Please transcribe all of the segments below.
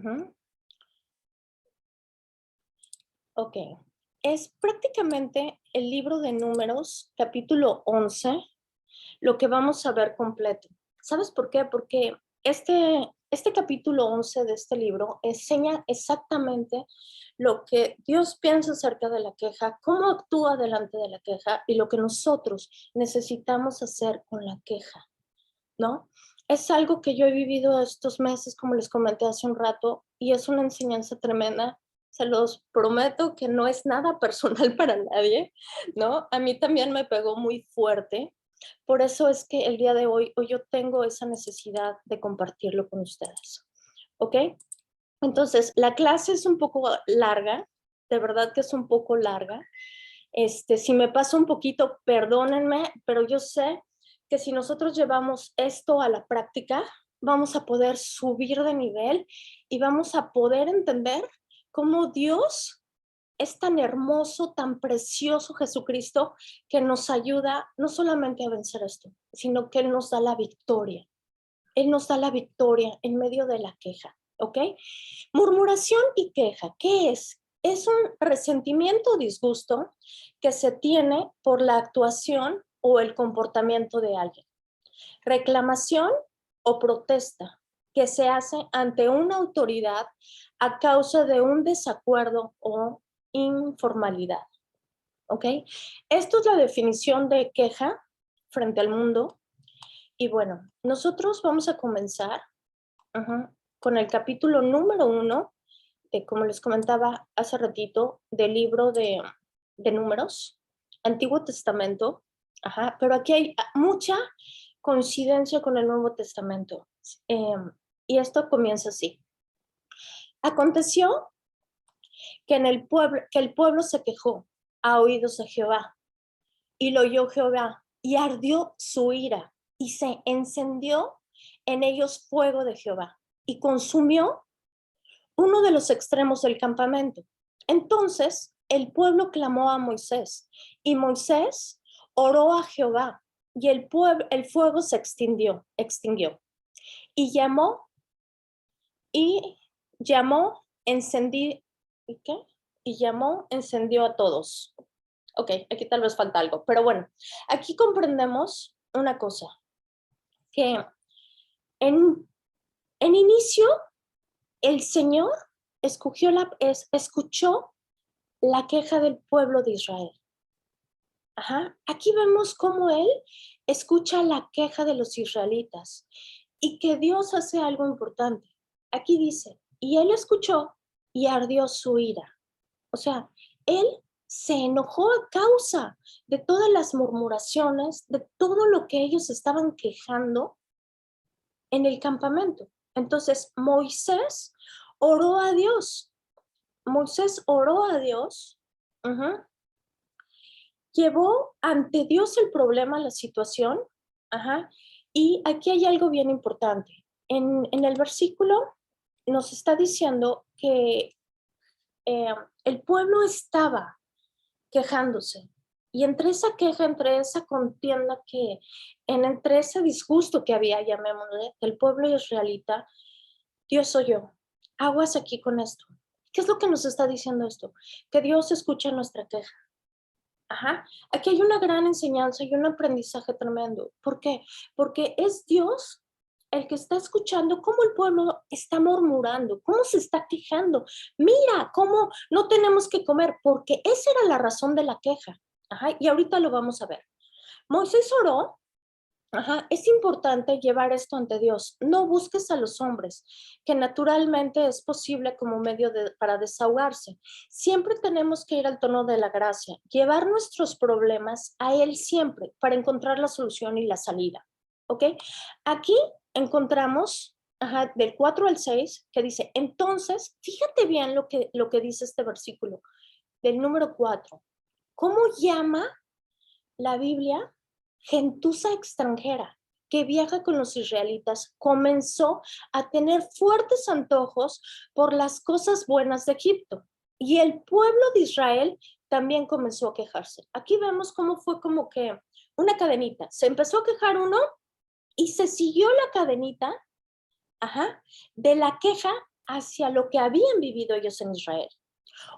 Ujú. Ok. Es prácticamente el libro de Números, capítulo 11, lo que vamos a ver completo. ¿Sabes por qué? Porque este capítulo 11 de este libro enseña exactamente lo que Dios piensa acerca de la queja, cómo actúa delante de la queja y lo que nosotros necesitamos hacer con la queja, ¿no? Es algo que yo he vivido estos meses, como les comenté hace un rato, y es una enseñanza tremenda. Se los prometo que no es nada personal para nadie, ¿no? A mí también me pegó muy fuerte. Por eso es que el día de hoy yo tengo esa necesidad de compartirlo con ustedes, ¿ok? Entonces, la clase es un poco larga, de verdad que es un poco larga. Si me paso un poquito, perdónenme, pero yo sé que si nosotros llevamos esto a la práctica, vamos a poder subir de nivel y vamos a poder entender cómo Dios es tan hermoso, tan precioso Jesucristo, que nos ayuda no solamente a vencer esto, sino que Él nos da la victoria. Él nos da la victoria en medio de la queja, ¿ok? Murmuración y queja, ¿qué es? Es un resentimiento o disgusto que se tiene por la actuación o el comportamiento de alguien. Reclamación o protesta que se hace ante una autoridad a causa de un desacuerdo o informalidad, ¿ok? Esto es la definición de queja frente al mundo. Y bueno, nosotros vamos a comenzar con el capítulo número 1, como les comentaba hace ratito, del libro de Números, Antiguo Testamento, pero aquí hay mucha coincidencia con el Nuevo Testamento. Eh, y esto comienza así. Aconteció que el pueblo se quejó a oídos de Jehová, y lo oyó Jehová, y ardió su ira, y se encendió en ellos fuego de Jehová, y consumió uno de los extremos del campamento. Entonces el pueblo clamó a Moisés, y Moisés oró a Jehová, y el fuego se extinguió, y y llamó, encendí, ¿y qué? Y llamó, encendió a todos. Ok, aquí tal vez falta algo, pero bueno, aquí comprendemos una cosa, que en, en inicio el Señor escuchó la queja del pueblo de Israel. Aquí vemos cómo Él escucha la queja de los israelitas y que Dios hace algo importante. Aquí dice, y Él escuchó y ardió su ira. O sea, Él se enojó a causa de todas las murmuraciones, de todo lo que ellos estaban quejando en el campamento. Entonces, oró a Dios. Moisés oró a Dios, llevó ante Dios el problema, la situación, y aquí hay algo bien importante. En el versículo nos está diciendo que el pueblo estaba quejándose. Y entre esa queja, entre esa contienda entre ese disgusto que había, llamémosle, del pueblo israelita, Dios oyó. Aguas aquí con esto. ¿Qué es lo que nos está diciendo esto? Que Dios escucha nuestra queja. Aquí hay una gran enseñanza y un aprendizaje tremendo. ¿Por qué? Porque es Dios el que está escuchando cómo el pueblo está murmurando, cómo se está quejando. Mira, cómo no tenemos que comer, porque esa era la razón de la queja. Y ahorita lo vamos a ver. Moisés oró. Es importante llevar esto ante Dios. No busques a los hombres, que naturalmente es posible como medio para desahogarse. Siempre tenemos que ir al tono de la gracia, llevar nuestros problemas a Él siempre para encontrar la solución y la salida. ¿Ok? Aquí encontramos del 4 al 6 que dice, entonces, fíjate bien lo que dice este versículo del número 4. ¿Cómo llama la Biblia? Gentuza extranjera que viaja con los israelitas comenzó a tener fuertes antojos por las cosas buenas de Egipto. Y el pueblo de Israel también comenzó a quejarse. Aquí vemos cómo fue como que una cadenita. Se empezó a quejar uno y se siguió la cadenita de la queja hacia lo que habían vivido ellos en Israel.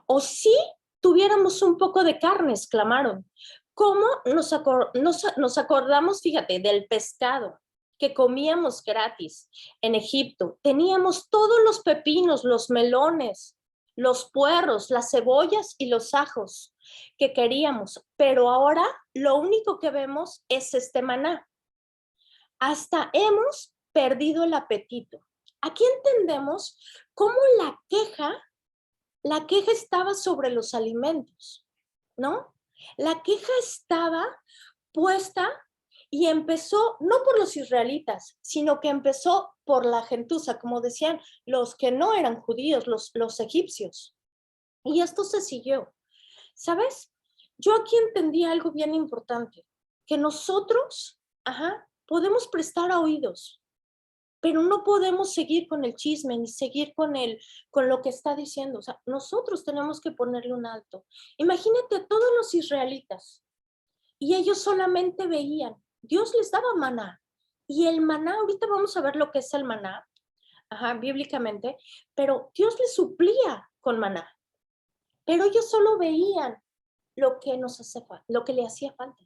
O si tuviéramos un poco de carne, exclamaron. ¿Cómo nos acordamos, fíjate, del pescado que comíamos gratis en Egipto? Teníamos todos los pepinos, los melones, los puerros, las cebollas y los ajos que queríamos, pero ahora lo único que vemos es este maná. Hasta hemos perdido el apetito. Aquí entendemos cómo la queja estaba sobre los alimentos, ¿no? La queja estaba puesta y empezó no por los israelitas, sino que empezó por la gentuza, como decían los que no eran judíos, los egipcios. Y esto se siguió. ¿Sabes? Yo aquí entendí algo bien importante, que nosotros, podemos prestar oídos, pero no podemos seguir con el chisme ni seguir con lo que está diciendo. O sea, nosotros tenemos que ponerle un alto. Imagínate a todos los israelitas y ellos solamente veían, Dios les daba maná. Y el maná, ahorita vamos a ver lo que es el maná, bíblicamente, pero Dios les suplía con maná. Pero ellos solo veían lo que lo que le hacía falta.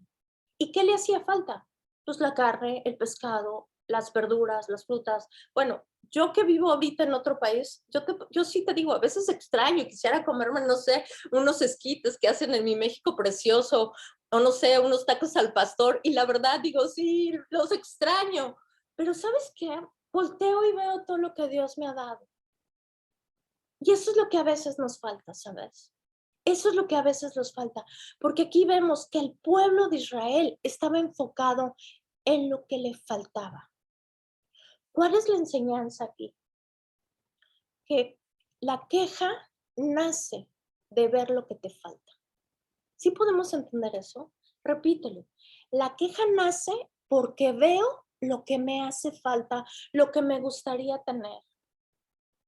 ¿Y qué le hacía falta? Pues la carne, el pescado, las verduras, las frutas. Bueno, yo que vivo ahorita en otro país, yo sí te digo, a veces extraño, quisiera comerme, no sé, unos esquites que hacen en mi México precioso, o no sé, unos tacos al pastor, y la verdad digo, sí, los extraño. Pero ¿sabes qué? Volteo y veo todo lo que Dios me ha dado. Y eso es lo que a veces nos falta, ¿sabes? Eso es lo que a veces nos falta, porque aquí vemos que el pueblo de Israel estaba enfocado en lo que le faltaba. ¿Cuál es la enseñanza aquí? Que la queja nace de ver lo que te falta. ¿Sí podemos entender eso? Repítelo. La queja nace porque veo lo que me hace falta, lo que me gustaría tener,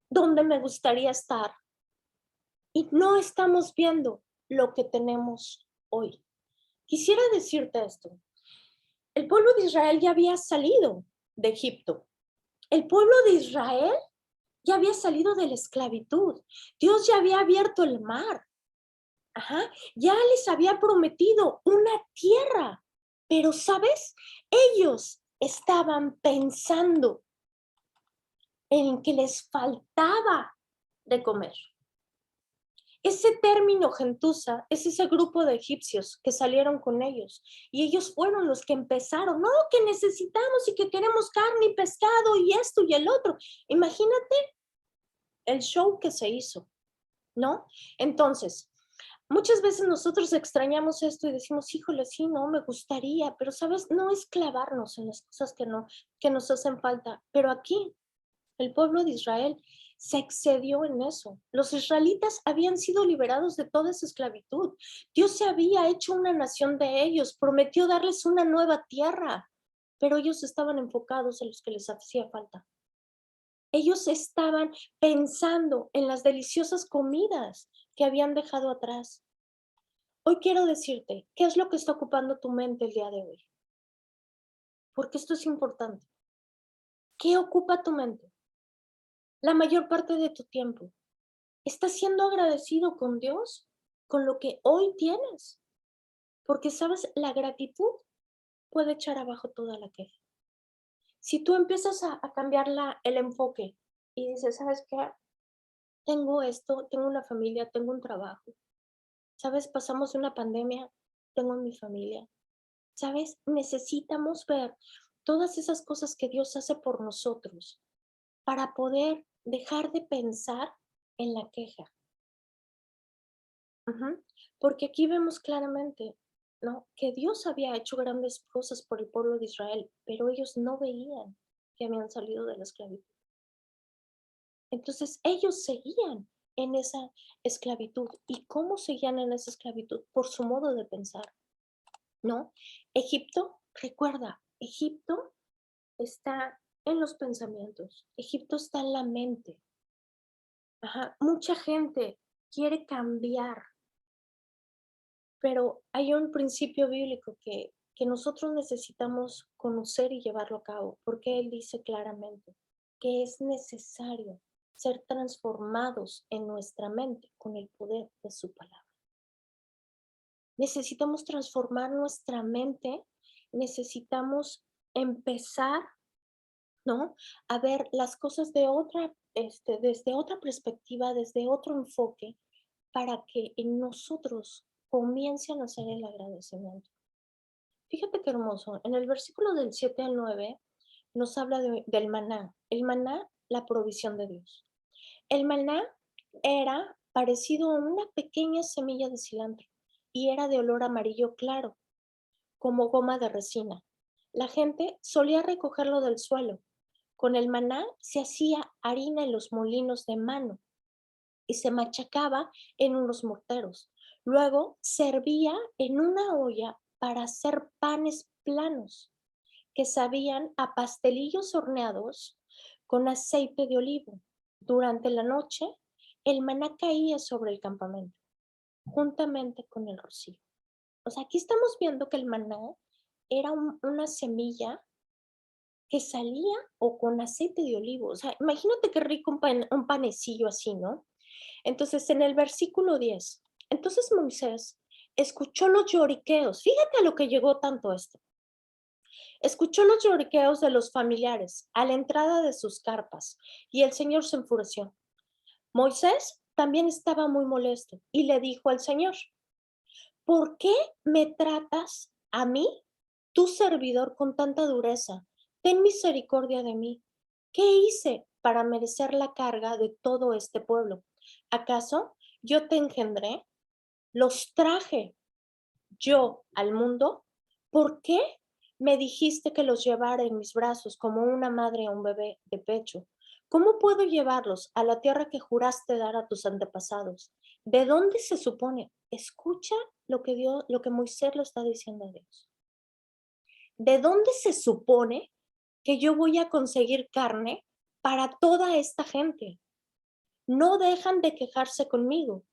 dónde me gustaría estar. Y no estamos viendo lo que tenemos hoy. Quisiera decirte esto. El pueblo de Israel ya había salido de Egipto. El pueblo de Israel ya había salido de la esclavitud. Dios ya había abierto el mar. Ya les había prometido una tierra. Pero, ¿sabes? Ellos estaban pensando en que les faltaba de comer. Ese término gentuza es ese grupo de egipcios que salieron con ellos y ellos fueron los que empezaron, no, que necesitamos y que queremos carne y pescado y esto y el otro. Imagínate el show que se hizo, ¿no? Entonces, muchas veces nosotros extrañamos esto y decimos, híjole, sí, no, me gustaría, pero sabes, no es clavarnos en las cosas que nos hacen falta, pero aquí el pueblo de Israel se excedió en eso. Los israelitas habían sido liberados de toda esa esclavitud. Dios se había hecho una nación de ellos, prometió darles una nueva tierra, pero ellos estaban enfocados en los que les hacía falta. Ellos estaban pensando en las deliciosas comidas que habían dejado atrás. Hoy quiero decirte, ¿qué es lo que está ocupando tu mente el día de hoy? Porque esto es importante. ¿Qué ocupa tu mente? La mayor parte de tu tiempo. ¿Estás siendo agradecido con Dios, con lo que hoy tienes? Porque, ¿sabes? La gratitud puede echar abajo toda la queja. Si tú empiezas a cambiar el enfoque y dices, ¿sabes qué? Tengo esto, tengo una familia, tengo un trabajo. ¿Sabes? Pasamos una pandemia, tengo mi familia. ¿Sabes? Necesitamos ver todas esas cosas que Dios hace por nosotros para poder dejar de pensar en la queja. Porque aquí vemos claramente, ¿no? Que Dios había hecho grandes cosas por el pueblo de Israel, pero ellos no veían que habían salido de la esclavitud. Entonces ellos seguían en esa esclavitud. ¿Y cómo seguían en esa esclavitud? Por su modo de pensar, ¿no? Egipto, recuerda, Egipto está en los pensamientos, Egipto está en la mente. Mucha gente quiere cambiar, pero hay un principio bíblico que nosotros necesitamos conocer y llevarlo a cabo, porque Él dice claramente que es necesario. ser transformados en nuestra mente con el poder de su palabra. Necesitamos transformar nuestra mente, necesitamos empezar, ¿no? A ver las cosas de desde otra perspectiva, desde otro enfoque, para que en nosotros comience a nacer el agradecimiento. Fíjate qué hermoso. En el versículo del 7 al 9 nos habla del maná. El maná, la provisión de Dios. El maná era parecido a una pequeña semilla de cilantro y era de olor amarillo claro, como goma de resina. La gente solía recogerlo del suelo. Con el maná se hacía harina en los molinos de mano y se machacaba en unos morteros. Luego servía en una olla para hacer panes planos que sabían a pastelillos horneados con aceite de olivo. Durante la noche, el maná caía sobre el campamento, juntamente con el rocío. O sea, aquí estamos viendo que el maná era una semilla que salía o con aceite de olivo. O sea, imagínate qué rico un panecillo así, ¿no? Entonces, en el versículo 10, entonces Moisés escuchó los lloriqueos. Fíjate a lo que llegó tanto esto. Escuchó los lloriqueos de los familiares a la entrada de sus carpas y el Señor se enfureció. Moisés también estaba muy molesto y le dijo al Señor, ¿por qué me tratas a mí, tu servidor, con tanta dureza? Ten misericordia de mí. ¿Qué hice para merecer la carga de todo este pueblo? ¿Acaso yo te engendré? ¿Los traje yo al mundo? ¿Por qué me dijiste que los llevara en mis brazos como una madre a un bebé de pecho? ¿Cómo puedo llevarlos a la tierra que juraste dar a tus antepasados? ¿De dónde se supone? Escucha lo que Moisés le está diciendo a Dios. ¿De dónde se supone que yo voy a conseguir carne para toda esta gente? No dejan de quejarse conmigo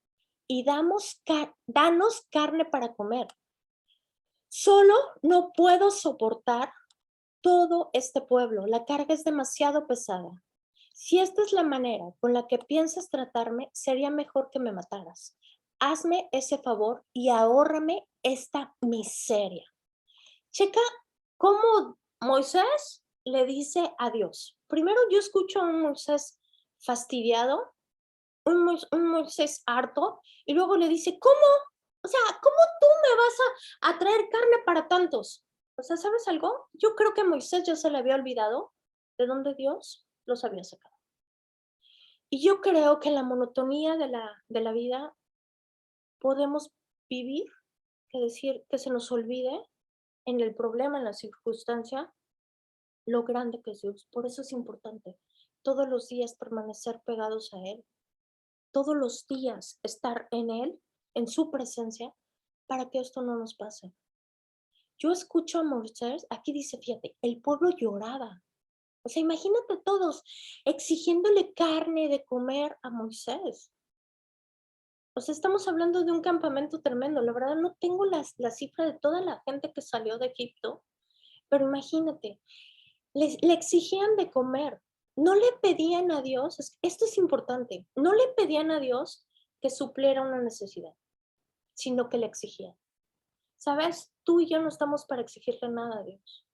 y danos carne para comer. Solo no puedo soportar todo este pueblo. La carga es demasiado pesada. Si esta es la manera con la que piensas tratarme, sería mejor que me mataras. Hazme ese favor y ahórrame esta miseria. Checa cómo Moisés le dice a Dios. Primero yo escucho a un Moisés fastidiado, un Moisés harto, y luego le dice, ¿cómo? O sea, ¿cómo tú me vas a traer carne para tantos? O sea, ¿sabes algo? Yo creo que Moisés ya se le había olvidado de dónde Dios los había sacado. Y yo creo que en la monotonía de la vida podemos vivir, que decir, que se nos olvide en el problema, en la circunstancia, lo grande que es Dios. Por eso es importante todos los días permanecer pegados a Él, todos los días estar en Él, en su presencia, para que esto no nos pase. Yo escucho a Moisés, aquí dice, fíjate, el pueblo lloraba. O sea, imagínate todos exigiéndole carne de comer a Moisés. O sea, estamos hablando de un campamento tremendo. La verdad no tengo la cifra de toda la gente que salió de Egipto, pero imagínate, le exigían de comer. No le pedían a Dios, esto es importante, no le pedían a Dios que supliera una necesidad, sino que le exigían. ¿Sabes? Tú y yo no estamos para exigirle nada a Dios.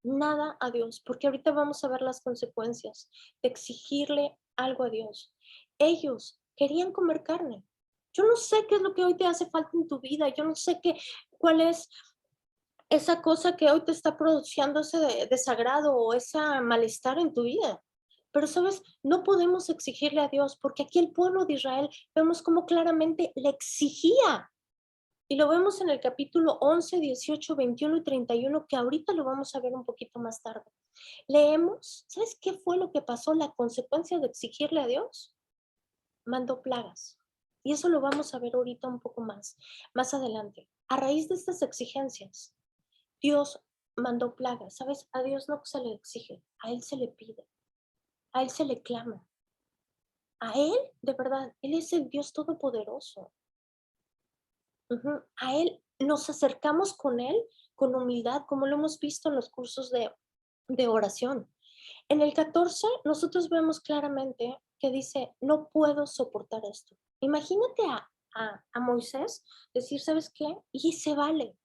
Nada a Dios, porque ahorita vamos a ver las consecuencias de exigirle algo a Dios. Ellos querían comer carne. Yo no sé qué es lo que hoy te hace falta en tu vida, yo no sé cuál es esa cosa que hoy te está produciendo ese desagrado o ese malestar en tu vida. Pero, ¿sabes? No podemos exigirle a Dios, porque aquí el pueblo de Israel vemos cómo claramente le exigía. Y lo vemos en el capítulo 11, 18, 21 y 31, que ahorita lo vamos a ver un poquito más tarde. Leemos, ¿sabes qué fue lo que pasó? La consecuencia de exigirle a Dios, mandó plagas. Y eso lo vamos a ver ahorita un poco más adelante. A raíz de estas exigencias, Dios mandó plagas. ¿Sabes? A Dios no se le exige, a Él se le pide, a Él se le clama. A Él, de verdad, Él es el Dios todopoderoso. A Él nos acercamos con Él con humildad, como lo hemos visto en los cursos de oración. En el 14, nosotros vemos claramente que dice, no puedo soportar esto. Imagínate a Moisés decir, ¿sabes qué? Y se vale,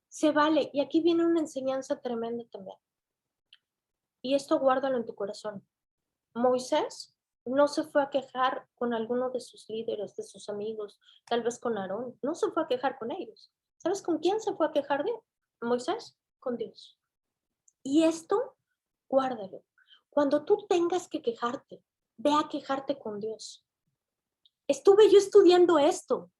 se vale. Y aquí viene una enseñanza tremenda también. Y esto guárdalo en tu corazón. Moisés no se fue a quejar con alguno de sus líderes, de sus amigos, tal vez con Aarón. No se fue a quejar con ellos. ¿Sabes con quién se fue a quejar de Moisés? Con Dios. Y esto, guárdalo. Cuando tú tengas que quejarte, ve a quejarte con Dios. Estuve yo estudiando esto.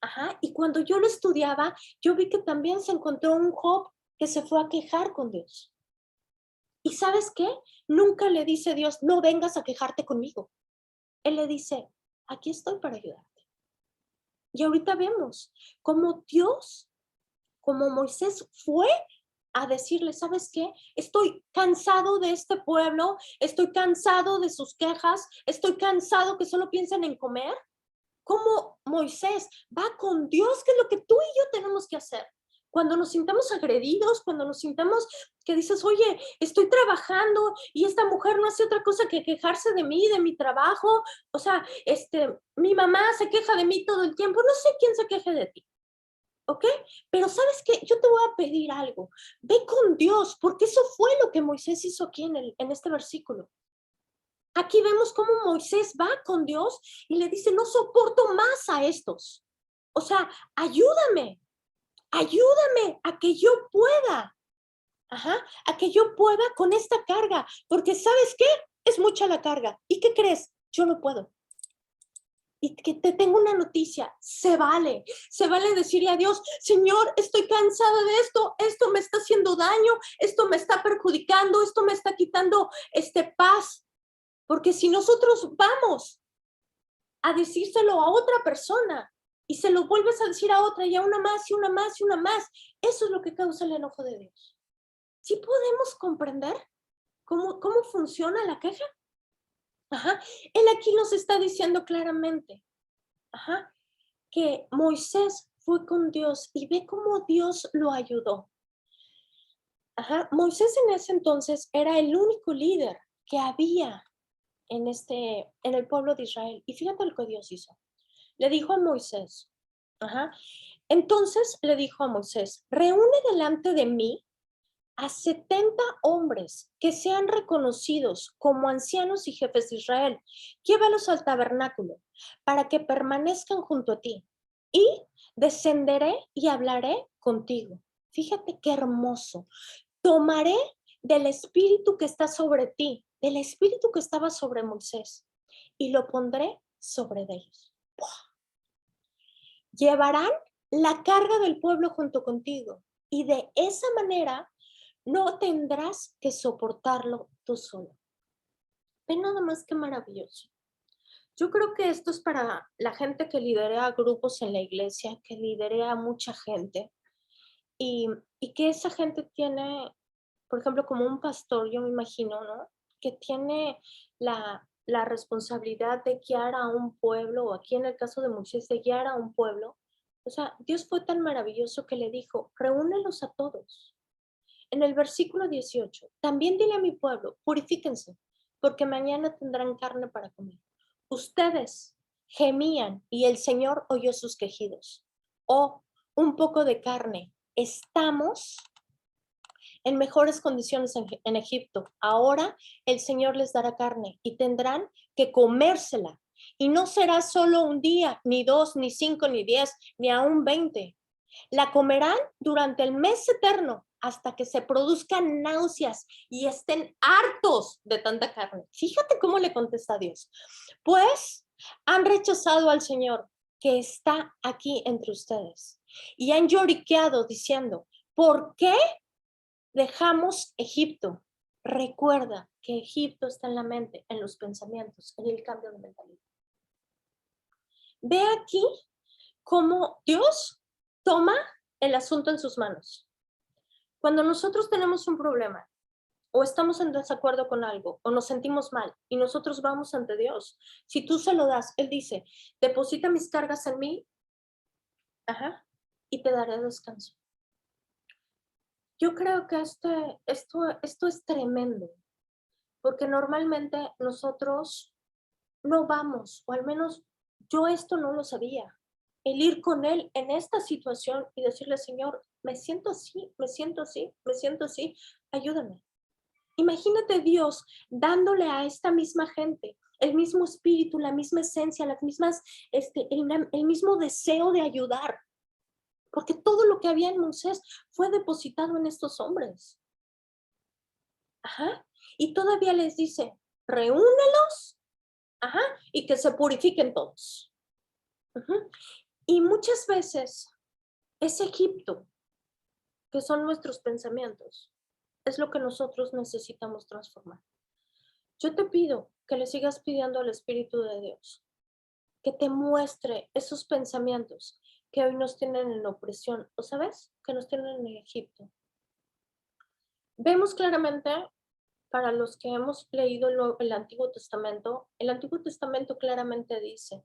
Ajá, y cuando yo lo estudiaba, yo vi que también se encontró un Job que se fue a quejar con Dios. ¿Y sabes qué? Nunca le dice Dios, no vengas a quejarte conmigo. Él le dice, aquí estoy para ayudarte. Y ahorita vemos cómo Dios, como Moisés fue a decirle, ¿sabes qué? Estoy cansado de este pueblo, estoy cansado de sus quejas, estoy cansado que solo piensen en comer. Como Moisés va con Dios, que es lo que tú y yo tenemos que hacer. Cuando nos sintamos agredidos, cuando nos sintamos que dices, oye, estoy trabajando y esta mujer no hace otra cosa que quejarse de mí, de mi trabajo, o sea, mi mamá se queja de mí todo el tiempo, no sé quién se queje de ti, ¿ok? Pero ¿sabes qué? Yo te voy a pedir algo, ve con Dios, porque eso fue lo que Moisés hizo aquí en este versículo. Aquí vemos cómo Moisés va con Dios y le dice, no soporto más a estos. O sea, ayúdame, ayúdame a que yo pueda, a que yo pueda con esta carga, porque ¿sabes qué? Es mucha la carga. ¿Y qué crees? Yo no puedo. Y que te tengo una noticia, se vale decirle a Dios, Señor, estoy cansada de esto me está haciendo daño, esto me está perjudicando, esto me está quitando paz. Porque si nosotros vamos a decírselo a otra persona y se lo vuelves a decir a otra y a una más y una más y una más, eso es lo que causa el enojo de Dios. ¿Sí podemos comprender cómo funciona la queja? Ajá. Él aquí nos está diciendo claramente, que Moisés fue con Dios y ve cómo Dios lo ayudó. Moisés en ese entonces era el único líder que había en el pueblo de Israel. Y fíjate lo que Dios hizo. Le dijo a Moisés, entonces le dijo a Moisés, reúne delante de mí a 70 hombres que sean reconocidos como ancianos y jefes de Israel. Llévalos al tabernáculo para que permanezcan junto a ti y descenderé y hablaré contigo. Fíjate qué hermoso. Tomaré del espíritu que está sobre ti, del espíritu que estaba sobre Moisés, y lo pondré sobre ellos. Llevarán la carga del pueblo junto contigo, y de esa manera no tendrás que soportarlo tú solo. Ve nada más que maravilloso. Yo creo que esto es para la gente que lidera grupos en la iglesia, que lidera a mucha gente, y, y que esa gente tiene, por ejemplo, como un pastor, yo me imagino, ¿no? Que tiene la responsabilidad de guiar a un pueblo, o aquí en el caso de Moisés, de guiar a un pueblo. O sea, Dios fue tan maravilloso que le dijo, reúnelos a todos. En el versículo 18, también dile a mi pueblo, purifíquense, porque mañana tendrán carne para comer. Ustedes gemían y el Señor oyó sus quejidos. Oh, un poco de carne. Estamos en mejores condiciones en Egipto. Ahora el Señor les dará carne y tendrán que comérsela. Y no será solo un día, ni dos, ni cinco, ni 10, ni aún 20. La comerán durante el mes eterno hasta que se produzcan náuseas y estén hartos de tanta carne. Fíjate cómo le contesta Dios. Pues han rechazado al Señor que está aquí entre ustedes y han lloriqueado diciendo, ¿por qué dejamos Egipto? Recuerda que Egipto está en la mente, en los pensamientos, en el cambio de mentalidad. Ve aquí cómo Dios toma el asunto en sus manos. Cuando nosotros tenemos un problema o estamos en desacuerdo con algo o nos sentimos mal y nosotros vamos ante Dios, si tú se lo das, Él dice, deposita mis cargas en mí, y te daré descanso. Yo creo que esto es tremendo, porque normalmente nosotros no vamos, o al menos yo esto no lo sabía. El ir con él en esta situación y decirle, Señor, me siento así, me siento así, me siento así, ayúdame. Imagínate Dios dándole a esta misma gente el mismo espíritu, la misma esencia, las mismas, el mismo deseo de ayudar, porque todo lo que había en Moisés fue depositado en estos hombres. Ajá. Y todavía les dice, reúnelos, ajá, y que se purifiquen todos. Ajá. Y muchas veces es Egipto, que son nuestros pensamientos, es lo que nosotros necesitamos transformar. Yo te pido que le sigas pidiendo al Espíritu de Dios que te muestre esos pensamientos que hoy nos tienen en opresión, o sabes, que nos tienen en Egipto. Vemos claramente, para los que hemos leído el Antiguo Testamento claramente dice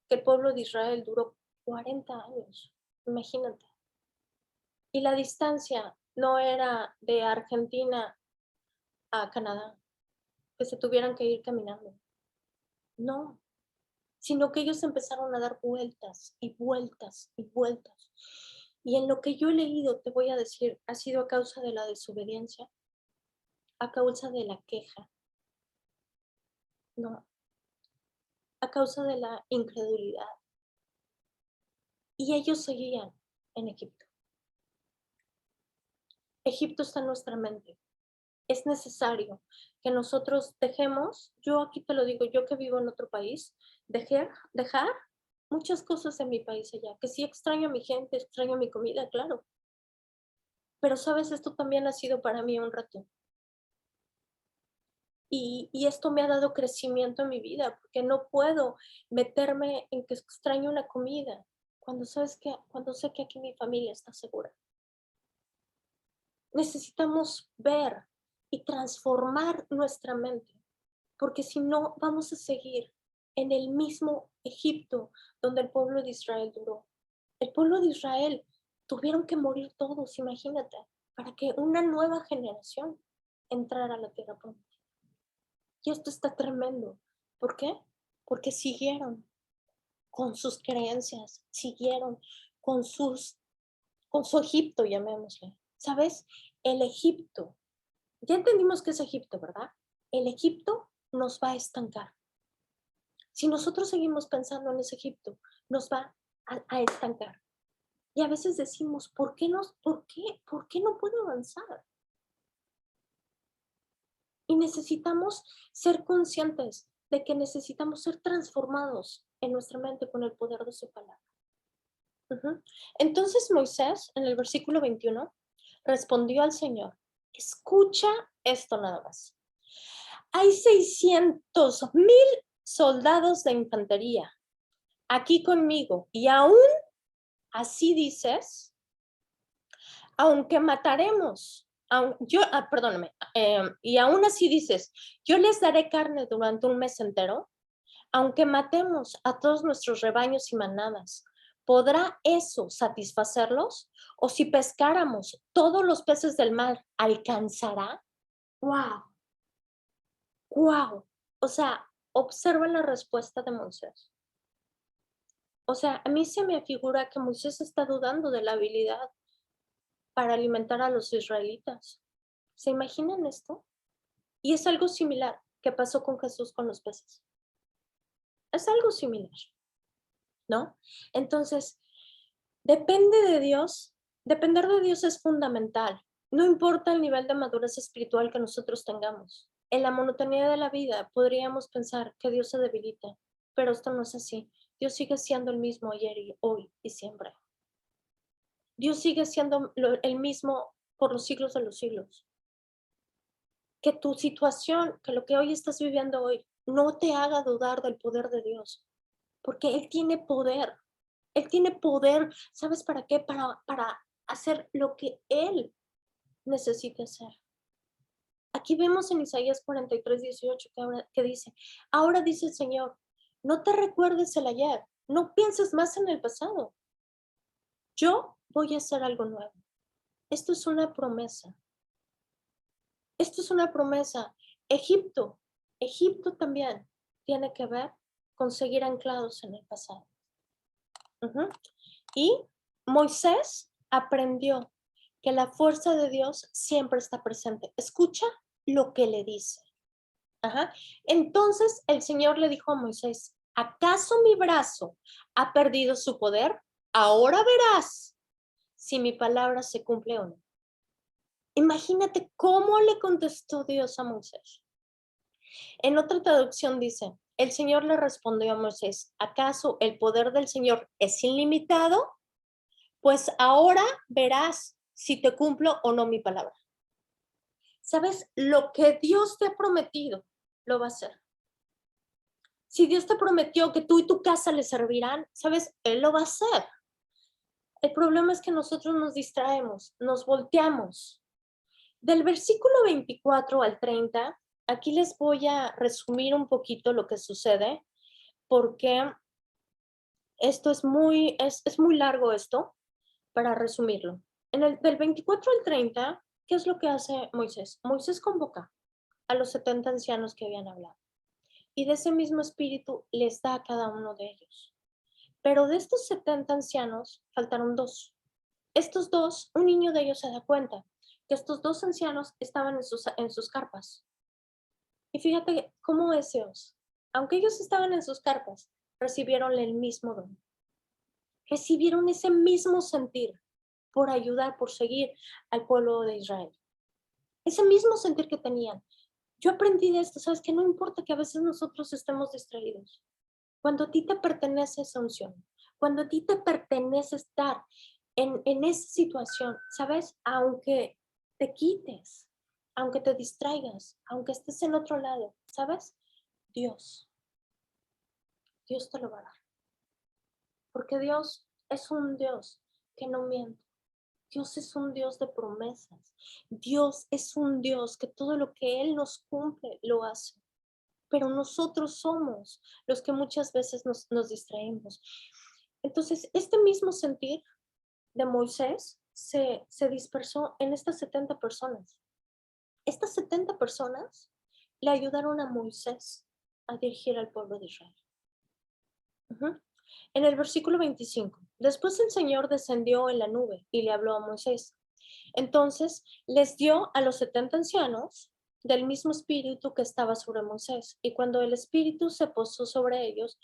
que el pueblo de Israel duró 40 años, imagínate. Y la distancia no era de Argentina a Canadá, que se tuvieran que ir caminando. No, sino que ellos empezaron a dar vueltas y vueltas y vueltas. Y en lo que yo he leído, te voy a decir, ha sido a causa de la desobediencia, a causa de la queja, no, a causa de la incredulidad. Y ellos seguían en Egipto. Egipto está en nuestra mente. Es necesario que nosotros dejemos, yo aquí te lo digo, yo que vivo en otro país, dejar muchas cosas en mi país allá, que sí extraño a mi gente, extraño mi comida, claro. Pero sabes, esto también ha sido para mí un reto. Y esto me ha dado crecimiento en mi vida, porque no puedo meterme en que extraño una comida cuando cuando sé que aquí mi familia está segura. Necesitamos ver y transformar nuestra mente, porque si no vamos a seguir en el mismo Egipto donde el pueblo de Israel duró. El pueblo de Israel tuvieron que morir todos, imagínate, para que una nueva generación entrara a la tierra prometida. Y esto está tremendo. ¿Por qué? Porque siguieron con sus creencias, siguieron con con su Egipto, llamémosle. ¿Sabes? El Egipto, ya entendimos que es Egipto, ¿verdad? El Egipto nos va a estancar. Si nosotros seguimos pensando en ese Egipto, nos va a estancar. Y a veces decimos, ¿por qué no puedo avanzar? Y necesitamos ser conscientes de que necesitamos ser transformados en nuestra mente con el poder de su palabra. Entonces Moisés, en el versículo 21, respondió al Señor, escucha esto nada más. Hay 600,000 soldados de infantería aquí conmigo y aún así dices, aunque mataremos, perdóname, y aún así dices, yo les daré carne durante un mes entero, aunque matemos a todos nuestros rebaños y manadas, ¿podrá eso satisfacerlos? O si pescáramos todos los peces del mar, ¿alcanzará? ¡Wow! ¡Wow! O sea, observa la respuesta de Moisés. O sea, a mí se me figura que Moisés está dudando de la habilidad para alimentar a los israelitas. ¿Se imaginan esto? Y es algo similar que pasó con Jesús con los peces. Es algo similar, ¿no? Entonces, depender de Dios es fundamental. No importa el nivel de madurez espiritual que nosotros tengamos. En la monotonía de la vida podríamos pensar que Dios se debilita, pero esto no es así. Dios sigue siendo el mismo ayer y hoy y siempre. Dios sigue siendo el mismo por los siglos de los siglos. Que tu situación, que lo que hoy estás viviendo hoy, no te haga dudar del poder de Dios, porque Él tiene poder. Él tiene poder, ¿sabes para qué? Para hacer lo que Él necesita hacer. Aquí vemos en Isaías 43:18 que dice, ahora dice el Señor, no te recuerdes el ayer, no pienses más en el pasado. Yo voy a hacer algo nuevo. Esto es una promesa. Esto es una promesa. Egipto, Egipto también tiene que ver con seguir anclados en el pasado. Y Moisés aprendió que la fuerza de Dios siempre está presente. Escucha lo que le dice. Entonces el Señor le dijo a Moisés, ¿acaso mi brazo ha perdido su poder? Ahora verás si mi palabra se cumple o no. Imagínate cómo le contestó Dios a Moisés. En otra traducción dice, el Señor le respondió a Moisés, ¿acaso el poder del Señor es ilimitado? Pues ahora verás si te cumplo o no mi palabra. ¿Sabes? Lo que Dios te ha prometido, lo va a hacer. Si Dios te prometió que tú y tu casa le servirán, ¿sabes? Él lo va a hacer. El problema es que nosotros nos distraemos, nos volteamos. Del versículo 24 al 30, aquí les voy a resumir un poquito lo que sucede, porque esto es muy largo esto, para resumirlo. Del 24 al 30, ¿qué es lo que hace Moisés? Moisés convoca a los 70 ancianos que habían hablado y de ese mismo espíritu les da a cada uno de ellos. Pero de estos 70 ancianos faltaron dos. Estos dos, un niño de ellos se da cuenta que estos dos ancianos estaban en sus carpas. Y fíjate cómo es Dios. Aunque ellos estaban en sus carpas, recibieron el mismo don. Recibieron ese mismo sentir por ayudar, por seguir al pueblo de Israel. Ese mismo sentir que tenían. Yo aprendí de esto, ¿sabes? Que no importa que a veces nosotros estemos distraídos. Cuando a ti te pertenece esa unción, cuando a ti te pertenece estar en esa situación, ¿sabes? Aunque te quites, aunque te distraigas, aunque estés en otro lado, ¿sabes? Dios, Dios te lo va a dar. Porque Dios es un Dios que no miente. Dios es un Dios de promesas. Dios es un Dios que todo lo que Él nos cumple, lo hace. Pero nosotros somos los que muchas veces nos distraemos. Entonces, este mismo sentir de Moisés se dispersó en estas 70 personas. Estas 70 personas le ayudaron a Moisés a dirigir al pueblo de Israel. En el versículo 25, después el Señor descendió en la nube y le habló a Moisés. Entonces les dio a los 70 ancianos del mismo espíritu que estaba sobre Moisés. Y cuando el espíritu se posó sobre ellos,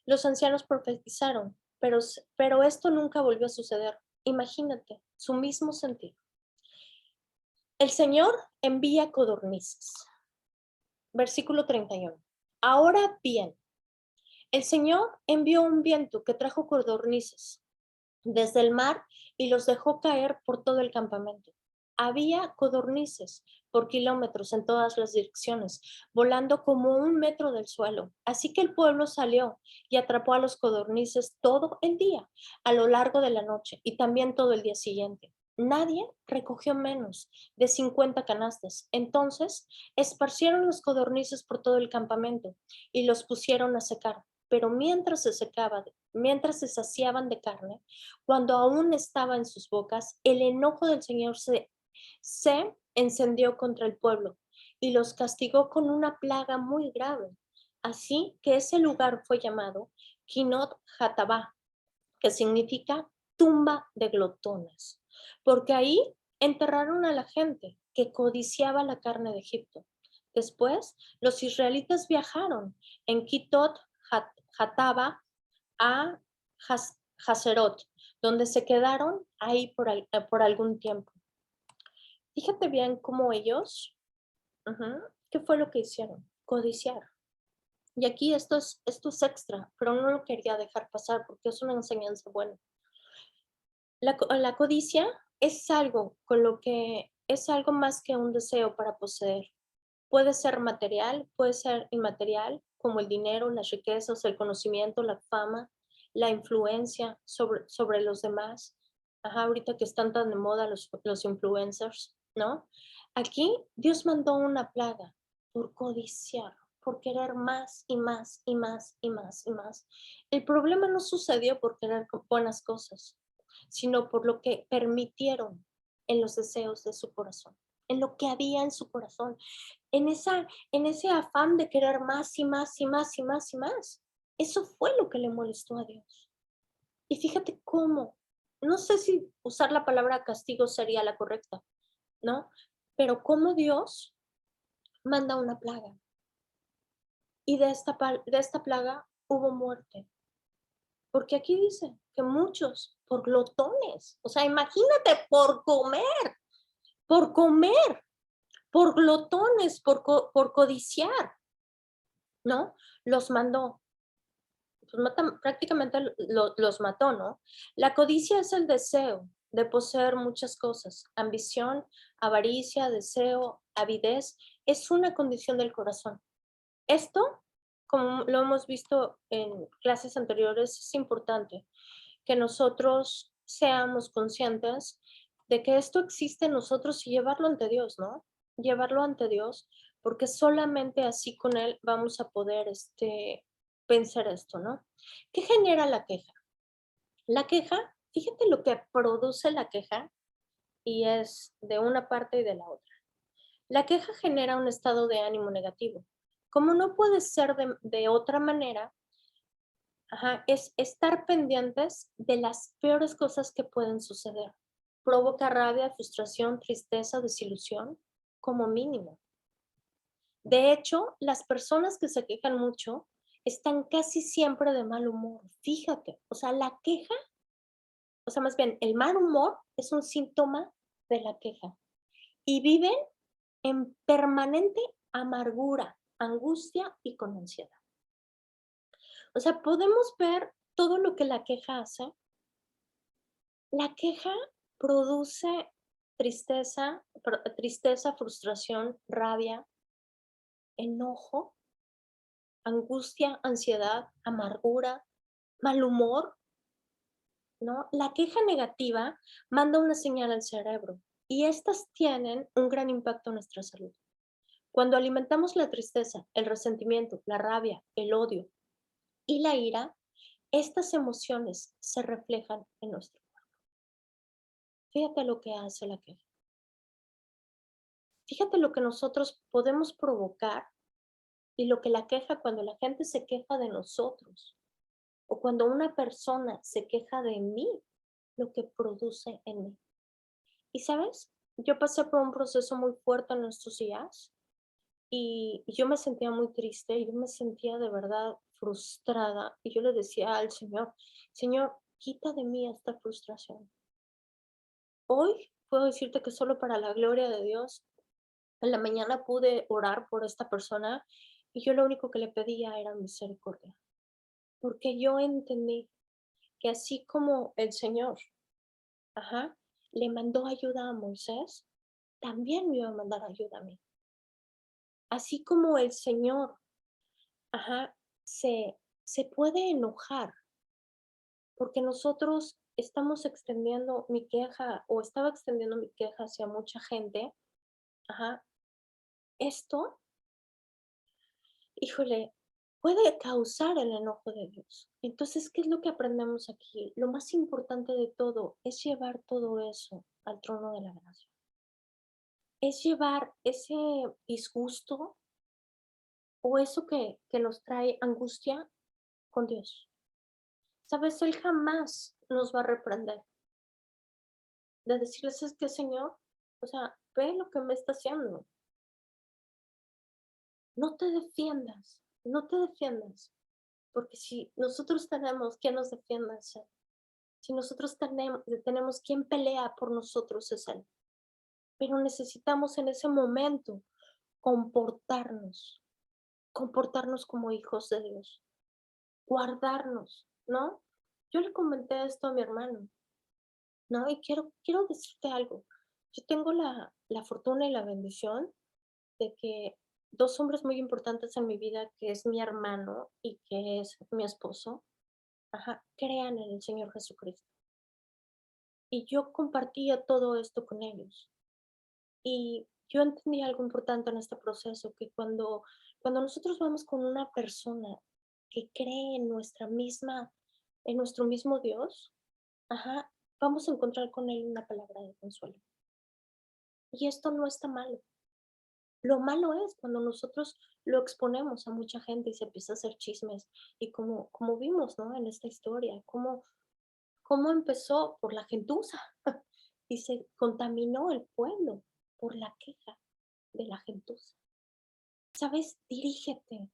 los ancianos profetizaron, pero esto nunca volvió a suceder. Imagínate, su mismo sentido. El Señor envía codornices. Versículo 31. Ahora bien, el Señor envió un viento que trajo codornices desde el mar y los dejó caer por todo el campamento. Había codornices por kilómetros en todas las direcciones, volando como 1 metro del suelo. Así que el pueblo salió y atrapó a los codornices todo el día, a lo largo de la noche y también todo el día siguiente. Nadie recogió menos de 50 canastas. Entonces esparcieron los codornices por todo el campamento y los pusieron a secar. Pero mientras se saciaban de carne, cuando aún estaba en sus bocas, el enojo del Señor se encendió contra el pueblo y los castigó con una plaga muy grave. Así que ese lugar fue llamado Kinot Hatabá, que significa tumba de glotones, porque ahí enterraron a la gente que codiciaba la carne de Egipto. Después, los israelitas viajaron en Kitot Hataba a Haserot, donde se quedaron ahí por algún tiempo. Fíjate bien cómo ellos, ¿qué fue lo que hicieron? Codiciar. Y aquí esto es extra, pero no lo quería dejar pasar porque es una enseñanza buena. La codicia es algo es algo más que un deseo para poseer. Puede ser material, puede ser inmaterial, como el dinero, las riquezas, el conocimiento, la fama, la influencia sobre los demás. Ahorita que están tan de moda los influencers, ¿no? Aquí Dios mandó una plaga por codiciar, por querer más y más y más y más y más. El problema no sucedió por querer buenas cosas, sino por lo que permitieron en los deseos de su corazón. en lo que había en su corazón, en ese afán de querer más y más y más y más y más. Eso fue lo que le molestó a Dios. Y fíjate cómo, no sé si usar la palabra castigo sería la correcta, ¿no? Pero cómo Dios manda una plaga. Y de esta plaga hubo muerte. Porque aquí dice que muchos, por glotones, o sea, imagínate, por comer, por glotones, por codiciar, ¿no? Los mandó. Pues prácticamente los mató, ¿no? La codicia es el deseo de poseer muchas cosas. Ambición, avaricia, deseo, avidez, es una condición del corazón. Esto, como lo hemos visto en clases anteriores, es importante que nosotros seamos conscientes de que esto existe en nosotros y llevarlo ante Dios, ¿no? Llevarlo ante Dios, porque solamente así con Él vamos a poder vencer esto, ¿no? ¿Qué genera la queja? La queja, fíjate lo que produce la queja y es de una parte y de la otra. La queja genera un estado de ánimo negativo. Como no puede ser de otra manera, es estar pendientes de las peores cosas que pueden suceder. Provoca rabia, frustración, tristeza, desilusión, como mínimo. De hecho, las personas que se quejan mucho están casi siempre de mal humor. Fíjate, o sea, la queja, o sea, más bien, el mal humor es un síntoma de la queja y viven en permanente amargura, angustia y con ansiedad. O sea, podemos ver todo lo que la queja hace. La queja produce tristeza, frustración, rabia, enojo, angustia, ansiedad, amargura, mal humor, ¿no? La queja negativa manda una señal al cerebro y estas tienen un gran impacto en nuestra salud. Cuando alimentamos la tristeza, el resentimiento, la rabia, el odio y la ira, estas emociones se reflejan en nuestro cuerpo. Fíjate lo que hace la queja. Fíjate lo que nosotros podemos provocar y lo que la queja cuando la gente se queja de nosotros o cuando una persona se queja de mí, lo que produce en mí. Y sabes, yo pasé por un proceso muy fuerte en estos días y yo me sentía muy triste, yo me sentía de verdad frustrada y yo le decía al Señor, Señor, quita de mí esta frustración. Hoy puedo decirte que solo para la gloria de Dios, en la mañana pude orar por esta persona y yo lo único que le pedía era misericordia, porque yo entendí que así como el Señor, ajá, le mandó ayuda a Moisés, también me iba a mandar ayuda a mí. Así como el Señor, ajá, se puede enojar porque nosotros estamos extendiendo mi queja o estaba extendiendo mi queja hacia mucha gente, ajá, esto, híjole, puede causar el enojo de Dios. Entonces, ¿qué es lo que aprendemos aquí? Lo más importante de todo es llevar todo eso al trono de la gracia. Es llevar ese disgusto o eso que nos trae angustia con Dios. Sabes, Él jamás nos va a reprender. De decirles, es que Señor, o sea, ve lo que me está haciendo. No te defiendas, no te defiendas. Porque si nosotros tenemos quien nos defienda, es Él. Si nosotros tenemos quien pelea por nosotros, es Él. Pero necesitamos en ese momento comportarnos, comportarnos como hijos de Dios, guardarnos, ¿no? Yo le comenté esto a mi hermano, ¿no? Y quiero decirte algo. Yo tengo la fortuna y la bendición de que dos hombres muy importantes en mi vida, que es mi hermano y que es mi esposo, crean en el Señor Jesucristo. Y yo compartía todo esto con ellos. Y yo entendí algo importante en este proceso, que cuando nosotros vamos con una persona que cree en en nuestro mismo Dios, vamos a encontrar con él una palabra de consuelo. Y esto no está malo. Lo malo es cuando nosotros lo exponemos a mucha gente y se empieza a hacer chismes. Y como vimos, ¿no? En esta historia, cómo empezó por la gentuza y se contaminó el pueblo por la queja de la gentuza. ¿Sabes? Dirígete,